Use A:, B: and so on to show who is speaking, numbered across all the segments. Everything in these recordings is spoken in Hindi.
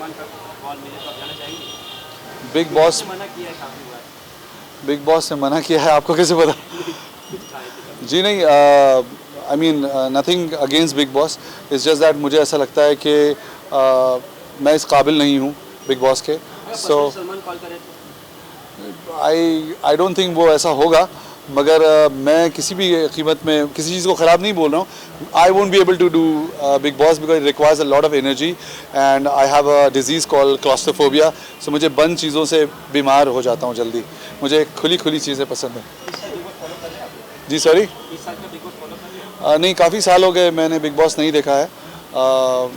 A: सलमान का कॉल मिले तो आप जाना चाहेंगे?
B: बिग बॉस
A: मना किया है काफ़ी बार।
B: बिग बॉस ने मना किया है, आपको कैसे पता? जी नहीं, I mean nothing against big boss, it's just that मुझे ऐसा लगता है कि मैं इस काबिल नहीं हूँ बिग बॉस के, सो
A: सलमान कॉल करे तो
B: आई डोंट थिंक वो ऐसा होगा, मगर मैं किसी भी कीमत में किसी चीज़ को ख़राब नहीं बोल रहा हूँ. I won't be able to do Bigg Boss because it requires a lot of energy and I have a disease called claustrophobia. So मुझे बंद चीज़ों से बीमार हो जाता हूँ जल्दी. मुझे खुली खुली चीज़ें पसंद हैं. जी सॉरी.
A: इस साल का बिग बॉस फॉलो कर रहे हैं?
B: नहीं, काफ़ी साल हो गए मैंने बिग बॉस नहीं देखा है,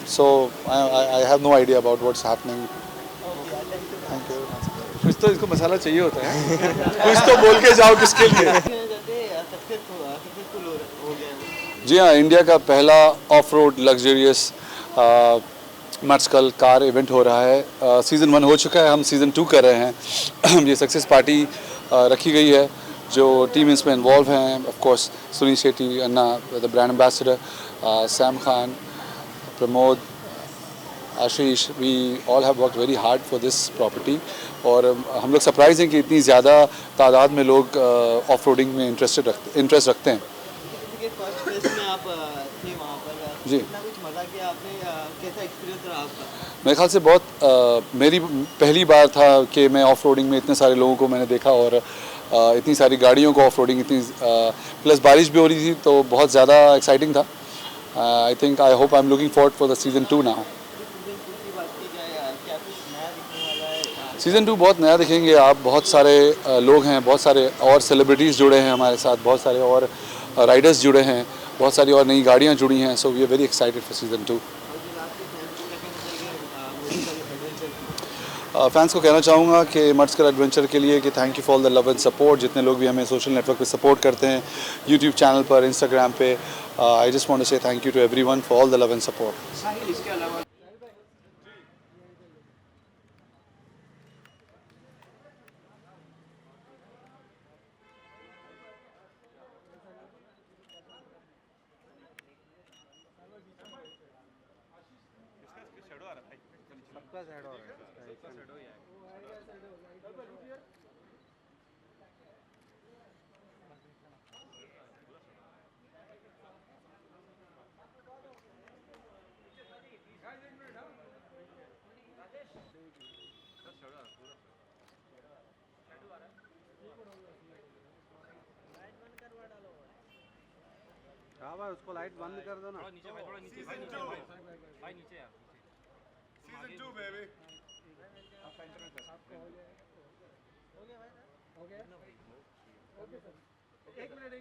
B: so I have no idea about what's happening. Thank you. कुछ तो इसको मसाला चाहिए होता है. कुछ तो बोल के जाओ किसके लिए. जी हाँ, इंडिया का पहला ऑफ रोड लग्जरियस मर्चकल कार इवेंट हो रहा है. सीज़न 1 हो चुका है, हम सीज़न 2 कर रहे हैं. ये सक्सेस पार्टी रखी गई है. जो टीम इसमें इन्वॉल्व हैं, of course Sunil Shetty, Anna the brand ambassador, Sam Khan, Pramod, Ashish, we all have work very hard for this property. और हम लोग सरप्राइज हैं कि इतनी ज़्यादा तादाद में लोग ऑफ रोडिंग में इंटरेस्ट रखते हैं.
C: फर्स्ट फेज में आप थे वहाँ पर
B: जी.
C: कितना कुछ मज़ा किया आपने, कैसा एक्सपीरियंस रहा आपका?
B: मेरे ख्याल से बहुत मेरी पहली बार था कि मैं ऑफ रोडिंग में इतने सारे लोगों को मैंने देखा और इतनी सारी गाड़ियों को ऑफ रोडिंग, इतनी प्लस बारिश भी हो रही थी, तो बहुत ज़्यादा एक्साइटिंग था. I think I hope I am looking forward for the season 2 now.
C: की बात की जाए, क्या कुछ नया दिखने वाला है?
B: सीज़न 2 बहुत नया दिखेंगे आप. बहुत सारे लोग हैं, बहुत सारे और सेलिब्रिटीज़ जुड़े हैं हमारे साथ, बहुत सारे और राइडर्स जुड़े हैं, बहुत सारी और नई गाड़ियाँ जुड़ी हैं. So we are very excited for season 2. Fans को कहना चाहूँगा कि मर्चकल एडवेंचर के लिए कि thank you for the love and support. जितने लोग भी हमें सोशल नेटवर्क पे सपोर्ट करते हैं, यूट्यूब चैनल पर, इंस्टाग्राम पे, I just want to say thank you to everyone for all the love and support.
A: Sahil, इसके अलावा
C: सबका साइड हो रहा है. हाँ भाई, उसको लाइट बंद कर दो ना.
A: नीचे भाई, थोड़ा नीचे भाई, नीचे भाई, नीचे यार.
D: Season 2 baby.
A: आपका इंटरनेट
C: हो गया भाई, हो गया. ओके सर, एक मिनट.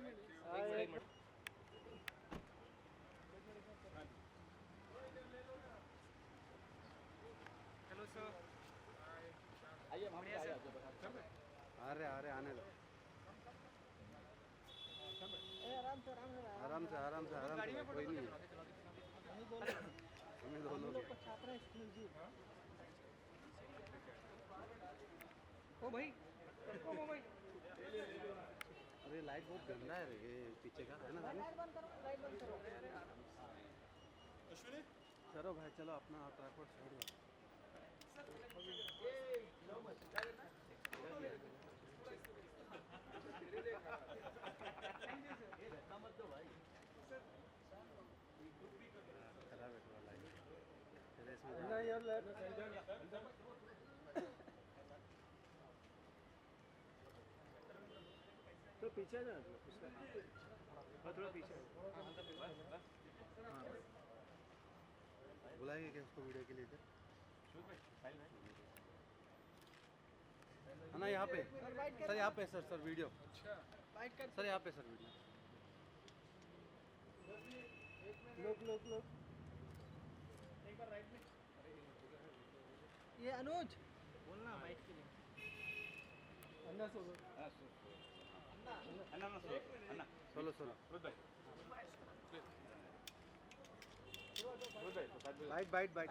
A: Hello sir.
C: आइए अरे आने दो. आराम से कोई नहीं है. हमें दोनों
A: ओ भाई,
C: अरे लाइट बहुत गंदा है ये पीछे का, है ना? चलो भाई, चलो अपना ट्राइपॉड छोड़ दो. खराब है थोड़ा लाइट. तो पीछे ना, थोड़ा पीछे. बुलाएंगे क्या उसको वीडियो के लिए इधर? है ना, यहाँ पे सर, यहाँ पे सर वीडियो. सर यहाँ पे सर वीडियो. लोग एक बार राइट में. ये अनुज बोलना माइक के लिए. अन्ना सोलो. बाइट.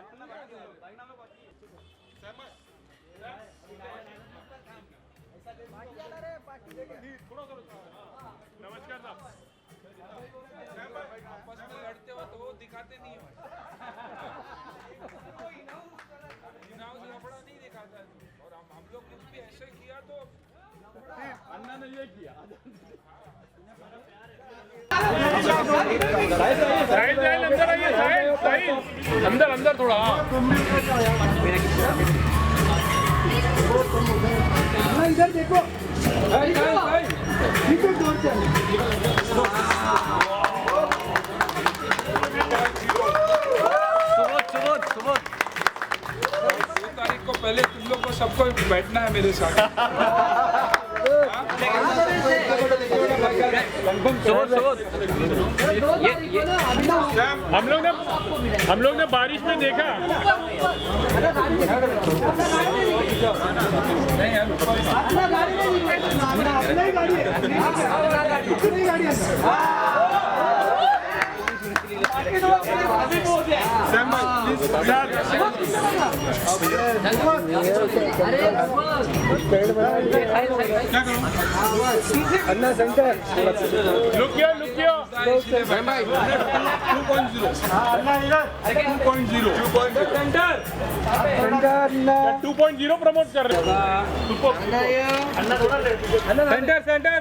D: नमस्कार साहब.
A: आपस में लड़ते हो तो वो दिखाते नहीं हो.
D: साइड साइड अंदर आइए, साइड साइड अंदर अंदर थोड़ा।
E: इधर देखो
F: तारीख को पहले तुम लोग को सबको बैठना है मेरे साथ।
D: हम लोग ने बारिश में देखा।
E: अन्ना सेंटर
D: लुक किया 2.0 प्रमोट कर रहे
A: सेंटर सेंटर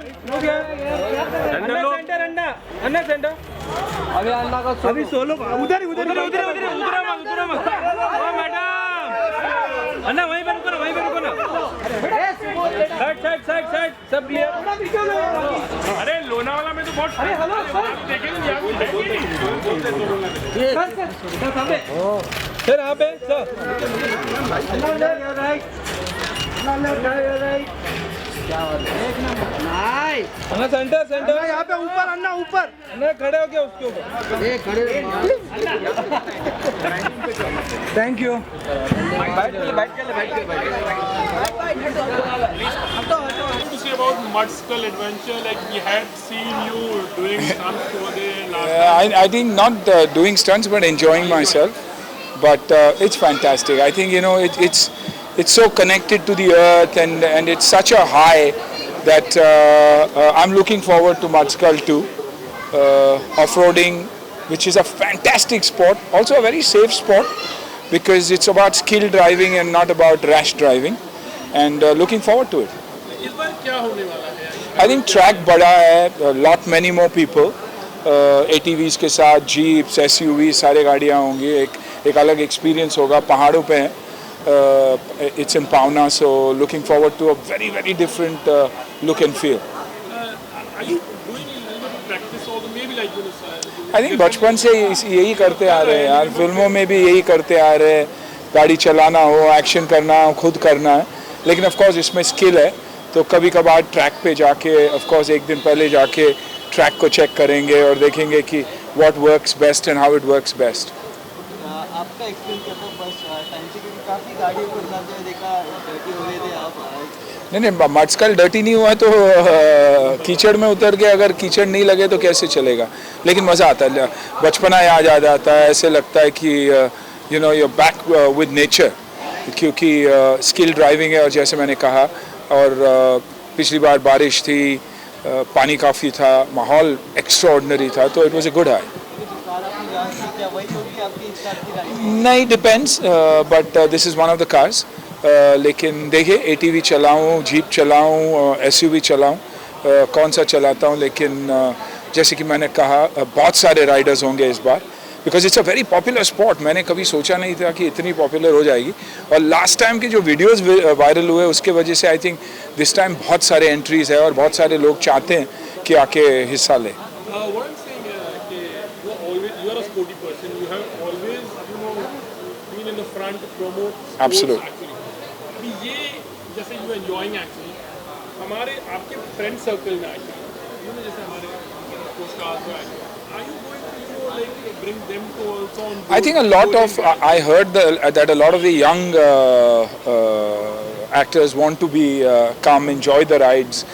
A: अन्ना सेंटर
E: अभी सोलो उधर उधर
A: मैडम अन्ना वहीं पे रुको ना साइड सब क्लियर।
D: अरे लोनावाला में तो बहुत देखेंगे
A: सर यहाँ पे सर अन्ना सेंटर
E: यहाँ पे ऊपर अन्ना ऊपर
A: अन्ना खड़े हो गया उसके ऊपर।
E: Thank you
D: to say about Mudskell adventure, like we had seen you doing stunts over there last
F: I think not doing stunts but enjoying myself. But it's fantastic. I think it's so connected to the earth and it's such a high that I'm looking forward to Mudskell too. Off-roading, which is a fantastic sport, also a very safe sport because it's about skill driving and not about rash driving. And looking forward to it.
D: इस बार क्या होने वाला है?
F: I think track बड़ा है, lot many more people, ATVs के साथ जीप्स, SUVs, सारे गाड़ियाँ होंगी, एक अलग एक्सपीरियंस होगा, पहाड़ों पे हैं, it's in Pauna, so looking forward to a very very different look and feel.
D: Are you doing a little bit of practice or maybe like this?
F: I think बचपन से यही करते आ रहे हैं यार, फिल्मों में भी यही करते आ रहे हैं, गाड़ी चलाना हो, एक्शन करना हो, खुद करना है, लेकिन ऑफ कोर्स इसमें स्किल है, तो कभी कभार ट्रैक पे जाके ऑफ कोर्स एक दिन पहले जाके ट्रैक को चेक करेंगे और देखेंगे कि what works best and how it works best.
C: आपका एक्सपीरियंस कैसा बस टाइम से, क्योंकि काफ़ी गाड़ियों को इतना देखा डर्टी हो रहे थे आप?
F: नहीं मडस्कल डर्टी नहीं हुआ तो कीचड़ में उतर के अगर कीचड़ नहीं लगे तो कैसे चलेगा, लेकिन मज़ा आता है, बचपना याद आ जाता है, ऐसे लगता है कि you know you back with nature, क्योंकि स्किल ड्राइविंग है और जैसे मैंने कहा, और पिछली बार बारिश थी, पानी काफ़ी था, माहौल एक्स्ट्राऑर्डिनरी था, तो it was a good high. नहीं, depends, but this is one of the cars, लेकिन देखिए ATV चलाऊँ, जीप चलाऊँ, SUV चलाऊँ, कौन सा चलाता हूँ, लेकिन जैसे कि मैंने कहा बहुत सारे राइडर्स होंगे इस बार, because it's a very popular spot. मैंने कभी सोचा नहीं था कि इतनी पॉपुलर हो जाएगी, और लास्ट टाइम के जो वीडियोस वायरल हुए उसके वजह से आई थिंक दिस टाइम बहुत सारे एंट्रीज है और बहुत सारे लोग चाहते हैं कि आके हिस्सा लें।
D: ये जैसे यू एंजॉयिंग एक्चुअली हमारे आपके फ्रेंड सर्कल में आए, जैसे हमारे
F: I think a lot of, I heard that a lot of the young actors want to be come enjoy the rides.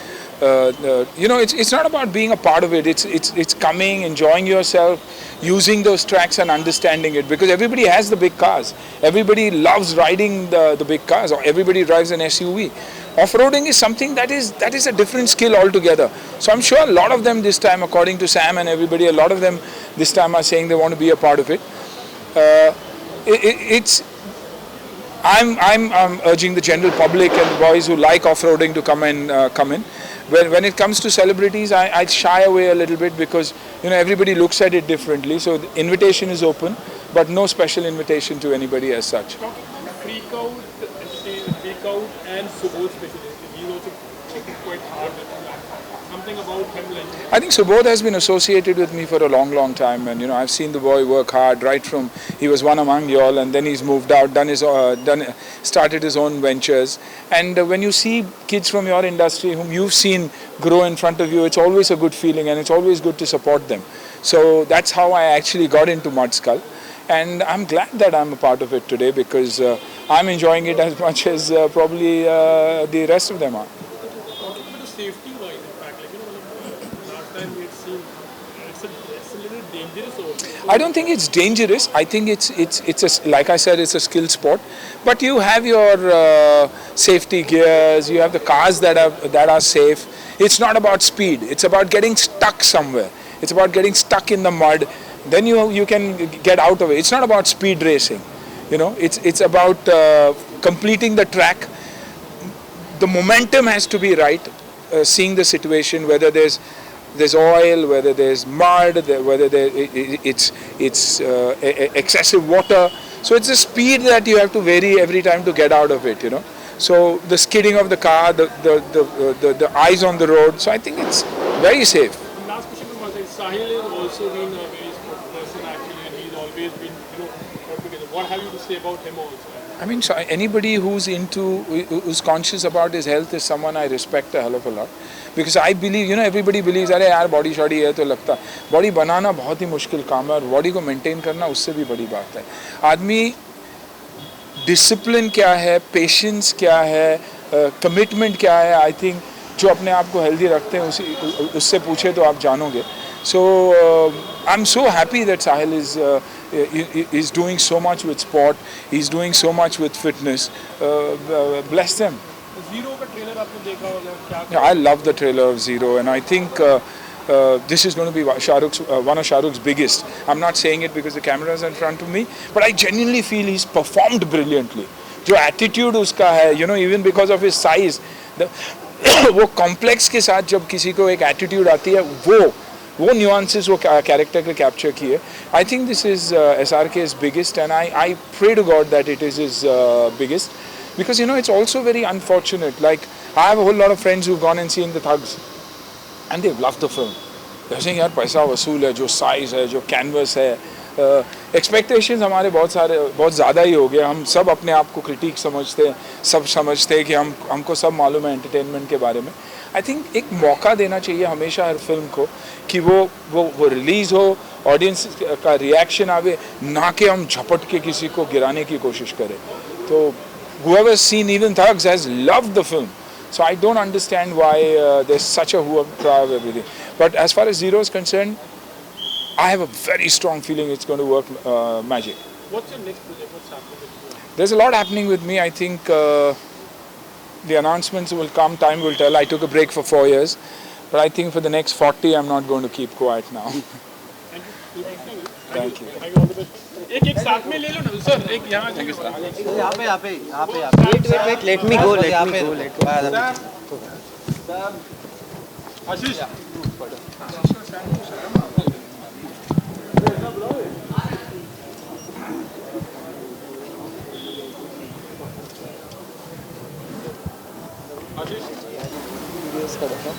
F: You know, it's not about being a part of it. It's coming, enjoying yourself, using those tracks and understanding it. Because everybody has the big cars. Everybody loves riding the big cars. Or everybody drives an SUV. Off-roading is something that is a different skill altogether. So I'm sure a lot of them this time, according to Sam and everybody, a lot of them this time are saying they want to be a part of it. It's I'm urging the general public and the boys who like off-roading to come in. When it comes to celebrities, I shy away a little bit because everybody looks at it differently. So the invitation is open, but no special invitation to anybody as such.
D: Talking about freak out, and Subodh specifically, he's also working quite hard with that. Something about him like.
F: I think Subodh has been associated with me for a long time, and I've seen the boy work hard right from he was one among y'all, and then he's moved out, started his own ventures. And when you see kids from your industry whom you've seen grow in front of you, it's always a good feeling, and it's always good to support them. So that's how I actually got into Mudskull, and I'm glad that I'm a part of it today because I'm enjoying it as much as probably the rest of them are.
D: Talking about the safety wise, in fact, last time we had seen it's a little dangerous also.
F: I don't think it's dangerous. I think it's like I said, it's a skill sport. But you have your safety gears. You have the cars that are safe. It's not about speed. It's about getting stuck somewhere. It's about getting stuck in the mud. Then you can get out of it. It's not about speed racing. It's about completing the track. The momentum has to be right. Seeing the situation, whether there's oil, whether there's mud, whether it's excessive water. So it's the speed that you have to vary every time to get out of it. So the skidding of the car, the eyes on the road. So I think it's very safe.
D: Last question from my side. Sahil has also been a very sports person actually, and he's always been put together. What have you to say about him also?
F: I mean, so anybody who's conscious about his health is someone I respect a hell of a lot. Because I believe, everybody believes, अरे यार बॉडी शॉडी है तो लगता बॉडी बनाना बहुत ही मुश्किल काम है और बॉडी को मेंटेन करना उससे भी बड़ी बात है. आदमी डिसिप्लिन क्या है, पेशेंस क्या है, कमिटमेंट क्या है, आई थिंक जो अपने आप को हेल्दी रखते हैं उससे पूछे तो आप जानोगे. So I'm so happy that Sahil is doing so much with sport. He's doing so much with fitness. Bless them.
D: Zero का ट्रेलर आपने देखा होगा क्या?
F: Yeah, I love the trailer of Zero, and I think this is going to be one of Shah Rukh's biggest. I'm not saying it because the camera is in front of me, but I genuinely feel he's performed brilliantly. जो attitude उसका है, even because of his size, वो complex के साथ जब किसी को एक attitude आती है, वो nuances वो character के capture किए. I think this is SRK's biggest, and I pray to God that it is his biggest. Because it's also very unfortunate. Like I have a whole lot of friends who've gone and seen the Thugs, and they've loved the film. They're saying यार पैसा वसूल है, जो size है, जो canvas है, expectations हमारे बहुत ज़्यादा ही हो गए. हम सब अपने आप को critique समझते हैं, सब समझते हैं कि हमको सब मालूम है entertainment के बारे में. I think एक मौका देना चाहिए हमेशा हर फिल्म को कि वो रिलीज हो, ऑडियंस का रिएक्शन आवे, ना कि हम झपट के किसी को गिराने की कोशिश करें. तो whoever's seen even Thugs has loved the film. So I don't understand why there's such a hoorah of everything. But as far as Zero is concerned, I have a very strong feeling it's going to work magic.
D: What's your next project? What's happening with you?
F: There's a lot happening with me. I think the announcements will come, time will tell. I took a break for 4 years. But I think for the next 40, I'm not going to keep quiet now.
D: Thank you.
F: Thank you.
D: All the best. एक साथ में ले लो ना सर. एक यहाँ
C: यहाँ पे wait let me go
D: आशीष
C: वीडियोस का देखो.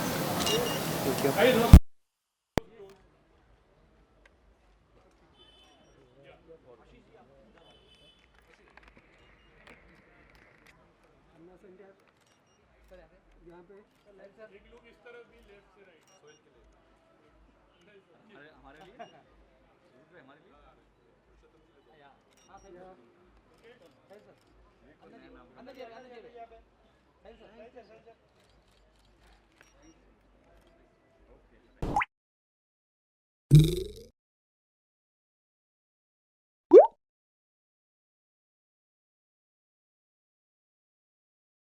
G: हमारे लिए